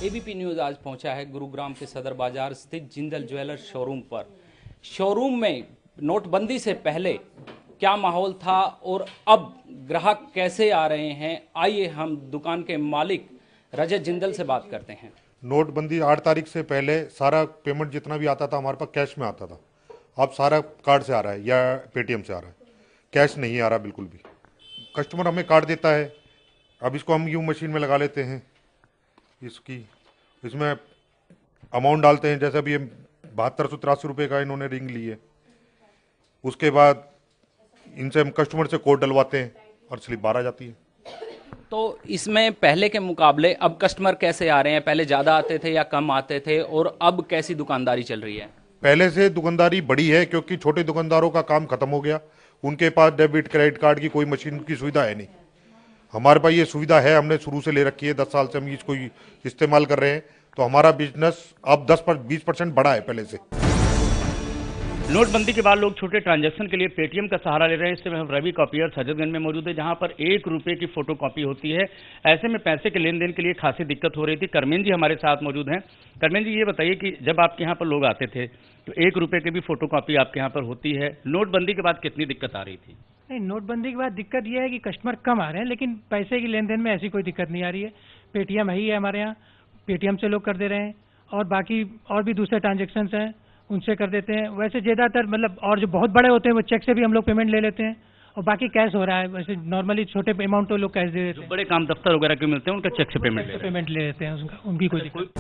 ABP news आज पहुंचा है गुरुग्राम के सदर बाजार स्थित जिंदल ज्वेलर्स शोरूम पर। शोरूम में नोटबंदी से पहले क्या माहौल था और अब ग्राहक कैसे आ रहे हैं, आइए हम दुकान के मालिक रजत जिंदल से बात करते हैं। नोटबंदी 8 तारीख से पहले सारा पेमेंट जितना भी आता था हमारे पास कैश में आता था। अब सारा कार्ड से आ रहा है या पेटीएम से आ रहा है, कैश नहीं आ रहा बिल्कुल भी। कस्टमर हमें कार्ड देता है, अब इसको हम यूँ मशीन में लगा लेते हैं, इसमें अमाउंट डालते हैं। जैसे अभी 7283 रुपये का इन्होंने रिंग ली है, उसके बाद इनसे हम कस्टमर से कोड डलवाते हैं और स्लिप बाहर आ जाती है। तो इसमें पहले के मुकाबले अब कस्टमर कैसे आ रहे हैं? पहले ज़्यादा आते थे या कम आते थे, और अब कैसी दुकानदारी चल रही है? पहले से दुकानदारी बढ़ी है क्योंकि छोटे दुकानदारों का काम खत्म हो गया। उनके पास डेबिट क्रेडिट कार्ड की कोई मशीन की सुविधा है नहीं। हमारे पास ये सुविधा है, हमने शुरू से ले रखी है। 10 साल से हम इसको इस्तेमाल कर रहे हैं, तो हमारा बिजनेस अब 10-20% बढ़ा है पहले से। नोटबंदी के बाद लोग छोटे ट्रांजैक्शन के लिए पेटीएम का सहारा ले रहे हैं। इस समय हम रवि कॉपियर हजरतगंज में मौजूद है, जहां पर 1 रुपये की फोटो कॉपी होती है। ऐसे में पैसे के लेन देन के लिए खासी दिक्कत हो रही थी। करमेन जी हमारे साथ मौजूद हैं। करमेन जी, ये बताइए कि जब आपके यहाँ पर लोग आते थे तो 1 रुपये की भी फोटो कॉपी आपके यहाँ पर होती है, नोटबंदी के बाद कितनी दिक्कत आ रही थी? नहीं, नोटबंदी के बाद दिक्कत यह है कि कस्टमर कम आ रहे हैं, लेकिन पैसे की लेन देन में ऐसी कोई दिक्कत नहीं आ रही है। पेटीएम ही है हमारे यहाँ, पेटीएम से लोग कर दे रहे हैं, और बाकी और भी दूसरे ट्रांजेक्शन हैं उनसे कर देते हैं। वैसे ज़्यादातर मतलब, और जो बहुत बड़े होते हैं वो चेक से भी हम लोग पेमेंट ले लेते हैं, और बाकी कैश हो रहा है। वैसे नॉर्मली छोटे अमाउंट तो लोग कैश दे देते हैं। बड़े काम दफ्तर वगैरह के मिलते हैं उनका चेक से पेमेंट ले लेते हैं, उनकी कोई दिक्कत।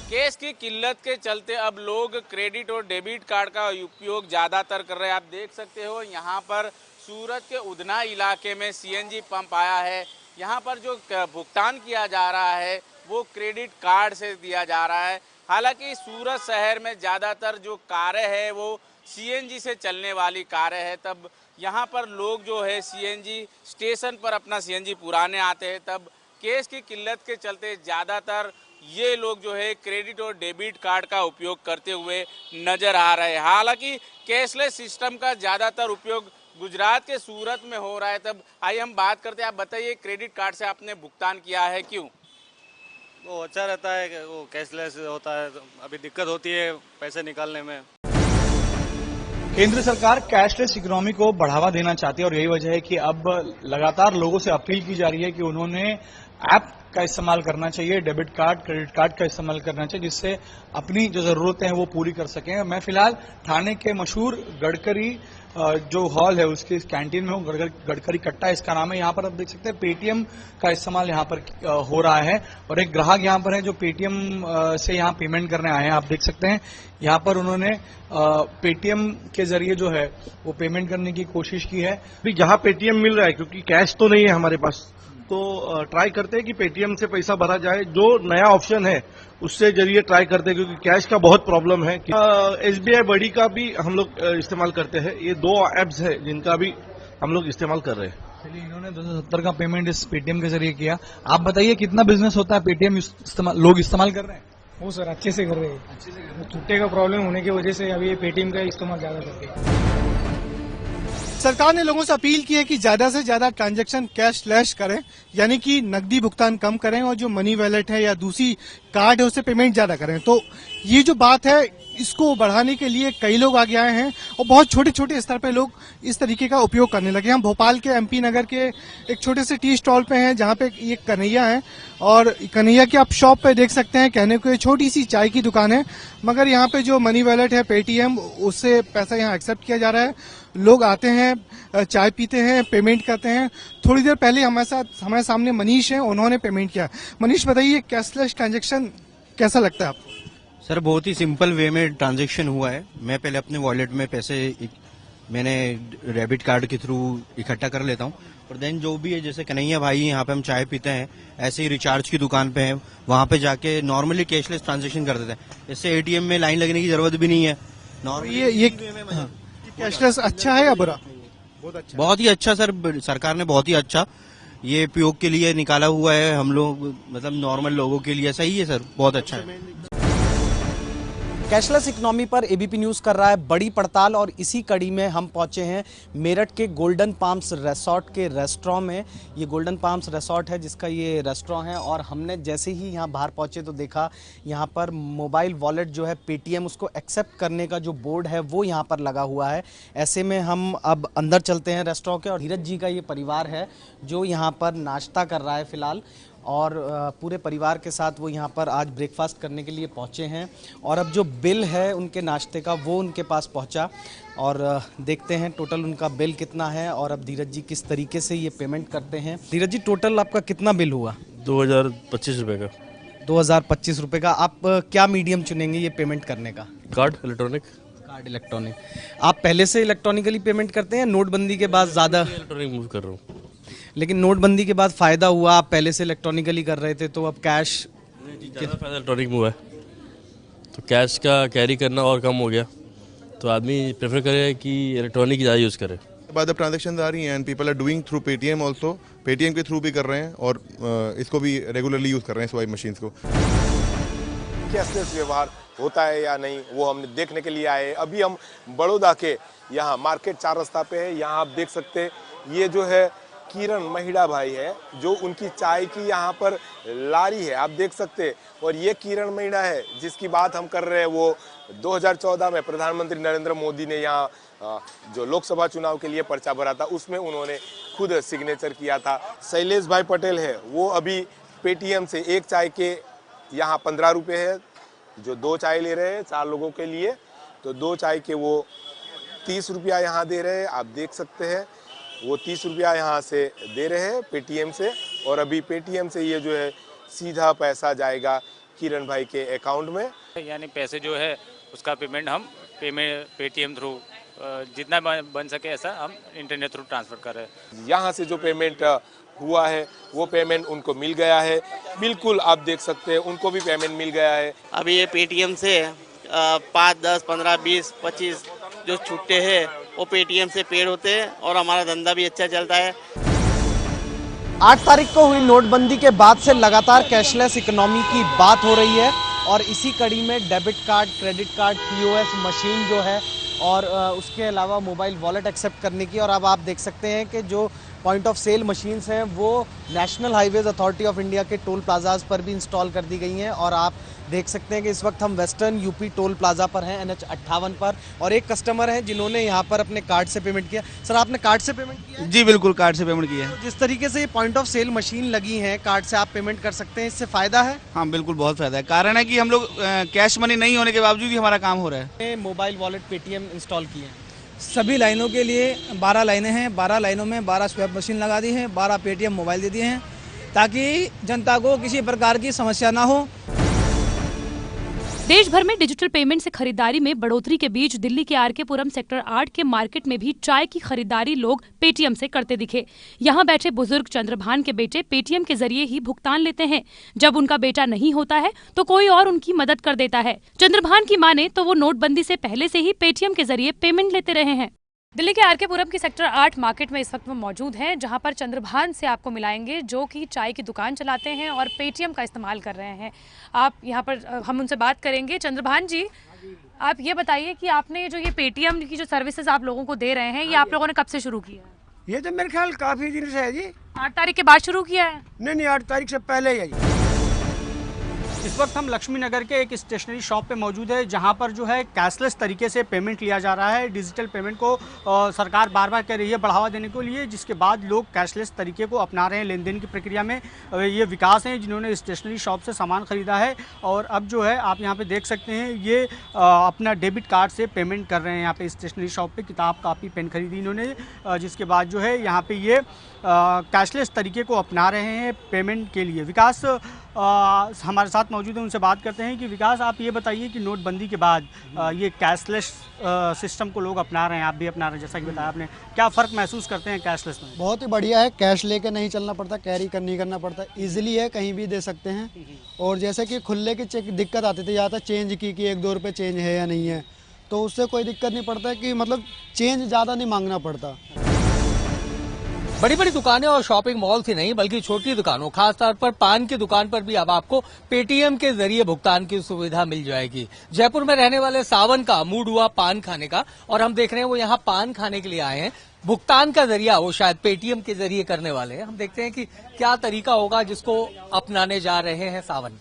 कैश की किल्लत के चलते अब लोग क्रेडिट और डेबिट कार्ड का उपयोग ज़्यादातर कर रहे हैं। आप देख सकते हो यहाँ पर सूरत के उधना इलाके में सीएनजी पंप आया है। यहाँ पर जो भुगतान किया जा रहा है वो क्रेडिट कार्ड से दिया जा रहा है। हालांकि सूरत शहर में ज़्यादातर जो कारें हैं वो सीएनजी से चलने वाली कारें हैं। तब यहाँ पर लोग जो है सीएनजी स्टेशन पर अपना सीएनजी पुराने आते हैं। तब कैश की किल्लत के चलते ज़्यादातर ये लोग जो है क्रेडिट और डेबिट कार्ड का उपयोग करते हुए नजर आ रहे हैं। हालांकि कैशलेस सिस्टम का ज़्यादातर उपयोग गुजरात के सूरत में हो रहा है। तब आइए हम बात करते हैं। आप बताइए, क्रेडिट कार्ड से आपने भुगतान किया है, क्यों? वो अच्छा रहता है, वो कैशलेस होता है, अभी दिक्कत होती है पैसे निकालने में। केंद्र सरकार कैशलेस इकोनॉमी को बढ़ावा देना चाहती है, और यही वजह है कि अब लगातार लोगों से अपील की जा रही है कि उन्होंने ऐप का इस्तेमाल करना चाहिए, डेबिट कार्ड, क्रेडिट कार्ड का इस्तेमाल करना चाहिए, जिससे अपनी जो ज़रूरतें हैं वो पूरी कर सकें। मैं फिलहाल ठाणे के मशहूर गडकरी जो हॉल है उसकी कैंटीन में हूँ। गडकरी कट्टा इसका नाम है। यहाँ पर आप देख सकते हैं पेटीएम का इस्तेमाल यहाँ पर हो रहा है, और एक ग्राहक यहाँ पर है जो पेटीएम से यहाँ पेमेंट करने आए हैं। आप देख सकते हैं यहाँ पर उन्होंने पेटीएम के जरिए जो है वो पेमेंट करने की कोशिश की है। अभी जहाँ पेटीएम मिल रहा है, क्योंकि कैश तो नहीं है हमारे पास, तो ट्राई करते हैं कि पेटीएम से पैसा भरा जाए। जो नया ऑप्शन है उससे जरिए ट्राई करते हैं, क्योंकि कैश का बहुत प्रॉब्लम है। एसबीआई बड़ी का भी हम लोग इस्तेमाल करते हैं। ये 2 ऐप्स है जिनका भी हम लोग इस्तेमाल कर रहे हैं। चलिए, इन्होंने 270 का पेमेंट इस पेटीएम के जरिए किया। आप बताइए कितना बिजनेस होता है पेटीएम लोग इस्तेमाल कर रहे हैं? वो सर अच्छे से कर रहे हैं। छुट्टे का प्रॉब्लम होने की वजह से अभी पेटीएम का इस्तेमाल ज़्यादा करते हैं। सरकार ने लोगों से अपील की है कि ज्यादा से ज्यादा ट्रांजैक्शन कैशलेस करें, यानी कि नकदी भुगतान कम करें, और जो मनी वॉलेट है या दूसरी कार्ड है उससे पेमेंट ज्यादा करें। तो ये जो बात है, इसको बढ़ाने के लिए कई लोग आगे आए हैं, और बहुत छोटे छोटे स्तर पे लोग इस तरीके का उपयोग करने लगे। हम भोपाल के एमपी नगर के एक छोटे से टी स्टॉल पे हैं, जहाँ पे ये कन्हैया है, और कन्हैया की आप शॉप पे देख सकते हैं, कहने को छोटी सी चाय की दुकान है, मगर यहाँ पे जो मनी वॉलेट है पेटीएम, उससे पैसा यहाँ एक्सेप्ट किया जा रहा है। लोग आते हैं, चाय पीते हैं, पेमेंट करते हैं। थोड़ी देर पहले हमारे सामने मनीष हैं, उन्होंने पेमेंट किया। मनीष, बताइए कैशलेस ट्रांजेक्शन कैसा लगता है आपको? सर, बहुत ही सिंपल वे में ट्रांजैक्शन हुआ है। मैं पहले अपने वॉलेट में पैसे मैंने डेबिट कार्ड के थ्रू इकट्ठा कर लेता हूँ, और देन जो भी है, जैसे कन्हैया भाई यहाँ पे हम चाय पीते हैं, ऐसे ही रिचार्ज की दुकान पे हैं, वहाँ पे जाके नॉर्मली कैशलेस ट्रांजैक्शन कर देते हैं। इससे एटीएम में लाइन लगने की जरूरत भी नहीं है। ये कैशलेस अच्छा है या बुरा? बहुत ही अच्छा सर, सरकार ने बहुत ही अच्छा ये उपयोग के लिए निकाला हुआ है। हम लोग मतलब नॉर्मल लोगों के लिए सही है सर, बहुत अच्छा है। कैशलेस इकोनॉमी पर एबीपी न्यूज़ कर रहा है बड़ी पड़ताल और इसी कड़ी में हम पहुंचे हैं मेरठ के गोल्डन पाम्स रिसोर्ट के रेस्टोरेंट में। ये गोल्डन पाम्स रिसोर्ट है जिसका ये रेस्टोरेंट है और हमने जैसे ही यहाँ बाहर पहुंचे तो देखा यहाँ पर मोबाइल वॉलेट जो है पेटीएम उसको एक्सेप्ट करने का जो बोर्ड है वो यहाँ पर लगा हुआ है। ऐसे में हम अब अंदर चलते हैं रेस्टोरेंट के और धीरज जी का ये परिवार है जो यहाँ पर नाश्ता कर रहा है फ़िलहाल और पूरे परिवार के साथ वो यहाँ पर आज ब्रेकफास्ट करने के लिए पहुँचे हैं और अब जो बिल है उनके नाश्ते का वो उनके पास पहुँचा और देखते हैं टोटल उनका बिल कितना है और अब धीरज जी किस तरीके से ये पेमेंट करते हैं। धीरज जी टोटल आपका कितना बिल हुआ? 2025 रुपये का। 2025 रुपये का। आप क्या मीडियम चुनेंगे ये पेमेंट करने का? Card electronic. Card electronic. आप पहले से इलेक्ट्रॉनिकली पेमेंट करते हैं? नोटबंदी के बाद ज़्यादा इलेक्ट्रॉनिक मूव कर रहा हूँ। लेकिन नोटबंदी के बाद फ़ायदा हुआ, आप पहले से इलेक्ट्रॉनिकली कर रहे थे तो अब कैश ज़्यादा फायदा इलेक्ट्रॉनिक मूव है तो कैश का कैरी करना और कम हो गया तो आदमी प्रेफर करे कि इलेक्ट्रॉनिक ज़्यादा यूज़ करे। बाद अब ट्रांजेक्शन आ रही हैं and people are doing through Paytm also, Paytm के थ्रू भी कर रहे हैं और इसको भी रेगुलरली यूज़ कर रहे हैं स्वाइप मशीन्स को। कैशलेस व्यवहार होता है या नहीं वो हमने देखने के लिए आए। अभी हम बड़ौदा के यहाँ मार्केट 4 रास्ता पे है। यहाँ आप देख सकते हैं ये जो है किरण महिला भाई है जो उनकी चाय की यहाँ पर लारी है आप देख सकते हैं। और ये किरण महिला है जिसकी बात हम कर रहे हैं वो 2014 में प्रधानमंत्री नरेंद्र मोदी ने यहाँ जो लोकसभा चुनाव के लिए पर्चा भरा था उसमें उन्होंने खुद सिग्नेचर किया था। शैलेश भाई पटेल है वो अभी पेटीएम से एक चाय के यहाँ 15 रुपये है जो 2 चाय ले रहे हैं 4 लोगों के लिए तो 2 चाय के वो 30 रुपया यहाँ दे रहे हैं आप देख सकते हैं। वो 30 रुपया यहाँ से दे रहे हैं पेटीएम से और अभी पेटीएम से ये जो है सीधा पैसा जाएगा किरण भाई के अकाउंट में। यानी पैसे जो है उसका पेमेंट हम पेटीएम थ्रू जितना बन सके ऐसा हम इंटरनेट थ्रू ट्रांसफ़र कर रहे हैं। यहाँ से जो पेमेंट हुआ है वो पेमेंट उनको मिल गया है। बिल्कुल आप देख सकते हैं उनको भी पेमेंट मिल गया है। अभी ये पेटीएम से 5, 10, 15, 20, 25 जो छुट्टे हैं वो पेटीएम से पेड होते हैं और हमारा धंधा भी अच्छा चलता है। 8 तारीख को हुई नोटबंदी के बाद से लगातार कैशलेस इकोनॉमी की बात हो रही है और इसी कड़ी में debit card, credit card, POS machine जो है और उसके अलावा मोबाइल वॉलेट एक्सेप्ट करने की। और अब आप देख सकते हैं कि जो पॉइंट ऑफ सेल मशीन्स हैं वो national highways authority of India के टोल प्लाजाज पर भी इंस्टॉल कर दी गई हैं। और आप देख सकते हैं कि इस वक्त हम वेस्टर्न यूपी टोल प्लाजा पर हैं NH 58 पर और एक कस्टमर हैं जिन्होंने यहाँ पर अपने कार्ड से पेमेंट किया। सर आपने कार्ड से पेमेंट किया? जी बिल्कुल कार्ड से पेमेंट किया है। जिस तरीके से ये पॉइंट ऑफ सेल मशीन लगी है कार्ड से आप पेमेंट कर सकते हैं, इससे फ़ायदा है? हाँ बिल्कुल बहुत फ़ायदा है। कारण है कि हम लोग कैश मनी नहीं होने के बावजूद भी हमारा काम हो रहा है। मोबाइल वॉलेट पेटीएम इंस्टॉल किए हैं सभी लाइनों के लिए 12 लाइनें हैं। 12 लाइनों में 12 स्वैप मशीन लगा दी है, 12 पेटीएम मोबाइल दे दिए हैं ताकि जनता को किसी प्रकार की समस्या ना हो। देश भर में डिजिटल पेमेंट से खरीदारी में बढ़ोतरी के बीच दिल्ली के आरके पुरम सेक्टर 8 के मार्केट में भी चाय की खरीदारी लोग पेटीएम से करते दिखे। यहाँ बैठे बुजुर्ग चंद्रभान के बेटे पेटीएम के जरिए ही भुगतान लेते हैं। जब उनका बेटा नहीं होता है तो कोई और उनकी मदद कर देता है। चंद्रभान की माने तो वो नोटबंदी से पहले से ही पेटीएम के जरिए पेमेंट लेते रहे हैं। दिल्ली के आरके पुरम की सेक्टर 8 मार्केट में इस वक्त वो मौजूद हैं जहां पर चंद्रभान से आपको मिलाएंगे जो कि चाय की दुकान चलाते हैं और पेटीएम का इस्तेमाल कर रहे हैं। आप यहां पर हम उनसे बात करेंगे। चंद्रभान जी आप ये बताइए कि आपने जो ये पेटीएम की जो सर्विसेज आप लोगों को दे रहे हैं ये आप लोगों ने कब से शुरू किया है? ये तो मेरे ख्याल काफ़ी दिन से है जी। 8 तारीख के बाद शुरू किया है? नहीं 8 तारीख से पहले ही है जी। इस वक्त हम लक्ष्मी नगर के एक स्टेशनरी शॉप पे मौजूद है जहां पर जो है कैशलेस तरीके से पेमेंट लिया जा रहा है। डिजिटल पेमेंट को सरकार बार बार कह रही है बढ़ावा देने के लिए, जिसके बाद लोग कैशलेस तरीके को अपना रहे हैं लेन देन की प्रक्रिया में। ये विकास हैं जिन्होंने स्टेशनरी शॉप से सामान ख़रीदा है और अब जो है आप यहाँ पर देख सकते हैं ये अपना डेबिट कार्ड से पेमेंट कर रहे हैं। यहाँ पर स्टेशनरी शॉप पर किताब, कापी, पेन खरीदी इन्होंने, जिसके बाद जो है यहाँ पर ये कैशलेस तरीके को अपना रहे हैं पेमेंट के लिए। विकास हमारे साथ मौजूद है, उनसे बात करते हैं कि विकास आप ये बताइए कि नोटबंदी के बाद ये कैशलेस सिस्टम को लोग अपना रहे हैं, आप भी अपना रहे हैं जैसा कि बताया आपने, क्या फ़र्क महसूस करते हैं कैशलेस में? बहुत ही बढ़िया है, कैश लेके नहीं चलना पड़ता, कैरी नहीं करना पड़ता, इजीली है, कहीं भी दे सकते हैं। और जैसे कि खुले की चेक दिक्कत आती थी ज़्यादा चेंज की कि 1-2 रुपये चेंज है या नहीं है, तो उससे कोई दिक्कत नहीं पड़ता कि मतलब चेंज ज़्यादा नहीं मांगना पड़ता। बड़ी बड़ी दुकानें और शॉपिंग मॉल ही नहीं बल्कि छोटी दुकानों, खासतौर पर पान की दुकान पर भी अब आपको पेटीएम के जरिए भुगतान की सुविधा मिल जाएगी। जयपुर में रहने वाले सावन का मूड हुआ पान खाने का और हम देख रहे हैं वो यहाँ पान खाने के लिए आए हैं। भुगतान का जरिया वो शायद पेटीएम के जरिए करने वाले हैं। हम देखते हैं कि क्या तरीका होगा जिसको अपनाने जा रहे हैं सावन।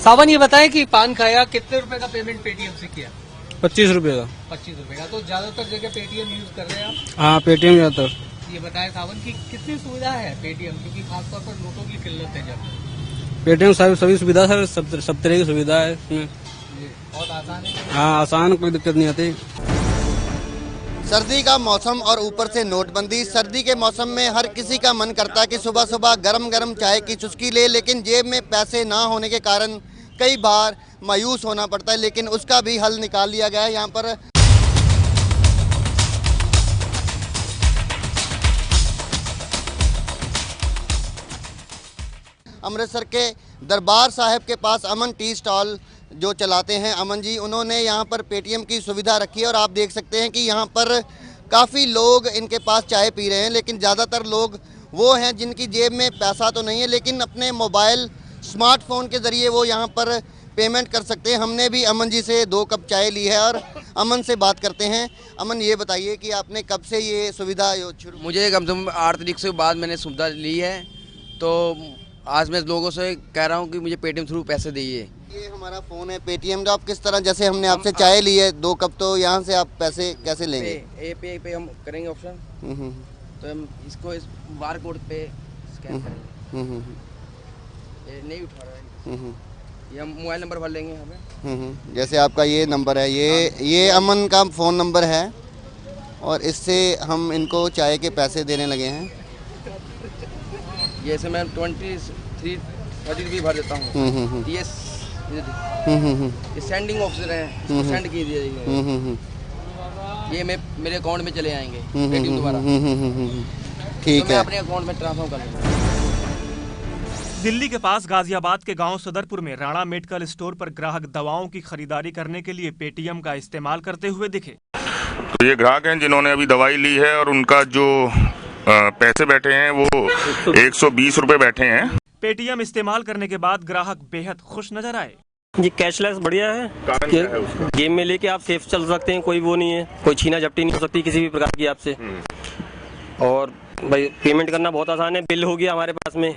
सावन, ये बताएं कि पान खाया, कितने रुपए का पेमेंट पेटीएम से किया? 25 रुपए का। 25 रुपए का। तो ज्यादातर जगह पेटीएम यूज कर रहे हैं आप? हाँ, पेटीएम ज्यादातर। ये बताएं सावन की कितनी सुविधा है पेटीएम, क्योंकि खासतौर पर नोटों की किल्लत है जब। पेटीएम सभी सुविधा सर, सब तरह की सुविधा है इसमें। बहुत आसान है। हाँ, आसान, कोई दिक्कत नहीं आती। सर्दी का मौसम और ऊपर से नोटबंदी। सर्दी के मौसम में हर किसी का मन करता है कि सुबह सुबह गरम गरम चाय की चुस्की ले, लेकिन जेब में पैसे ना होने के कारण कई बार मायूस होना पड़ता है, लेकिन उसका भी हल निकाल लिया गया है। यहाँ पर अमृतसर के दरबार साहिब के पास अमन टी स्टॉल जो चलाते हैं अमन जी, उन्होंने यहाँ पर पेटीएम की सुविधा रखी है और आप देख सकते हैं कि यहाँ पर काफ़ी लोग इनके पास चाय पी रहे हैं, लेकिन ज़्यादातर लोग वो हैं जिनकी जेब में पैसा तो नहीं है लेकिन अपने मोबाइल स्मार्टफोन के ज़रिए वो यहाँ पर पेमेंट कर सकते हैं। हमने भी अमन जी से 2 कप चाय ली है और अमन से बात करते हैं। अमन, ये बताइए कि आपने कब से ये सुविधा शुरू? मुझे कम से कम 8 तारीख से बाद मैंने सुविधा ली है, तो आज मैं लोगों से कह रहा हूँ कि मुझे पेटीएम थ्रू पैसे दीजिए। ये हमारा फ़ोन है पेटीएम का। आप किस तरह, जैसे हमने आपसे चाय ली है 2 कप, तो यहाँ से आप पैसे कैसे लेंगे? पे हम करेंगे ऑप्शन, तो हम इसको इस बार कोड पे स्कैन करेंगे। ये नहीं उठा रहा है, ये हम मोबाइल नंबर भर लेंगे यहाँ पे। जैसे आपका ये नंबर है, ये अमन का फ़ोन नंबर है और इससे हम इनको चाय के पैसे देने लगे हैं। ये से मैं 23 भी भर देता हूँ। ये सेंडिंग ऑप्शन है, इसको सेंड कीजिए। ये मेरे अकाउंट में चले आएंगे पेटीएम दोबारा। ठीक तो मैं है, अपने अकाउंट में ट्रांसफर कर लूँगा। दिल्ली के पास गाजियाबाद के गांव सदरपुर में राणा मेडिकल स्टोर पर ग्राहक दवाओं की खरीदारी करने के लिए पेटीएम का इस्तेमाल करते हुए दिखे। तो ये ग्राहक हैं जिन्होंने अभी दवाई ली है और उनका जो पैसे बैठे हैं वो 120 रुपए बैठे हैं। पेटीएम इस्तेमाल करने के बाद ग्राहक बेहद खुश नजर आए। ये कैशलेस बढ़िया है, गेम में लेके आप सेफ चल सकते हैं, कोई वो नहीं है, कोई छीना झपटी नहीं हो सकती किसी भी प्रकार की आपसे। और भाई पेमेंट करना बहुत आसान है, बिल हो गया हमारे पास में,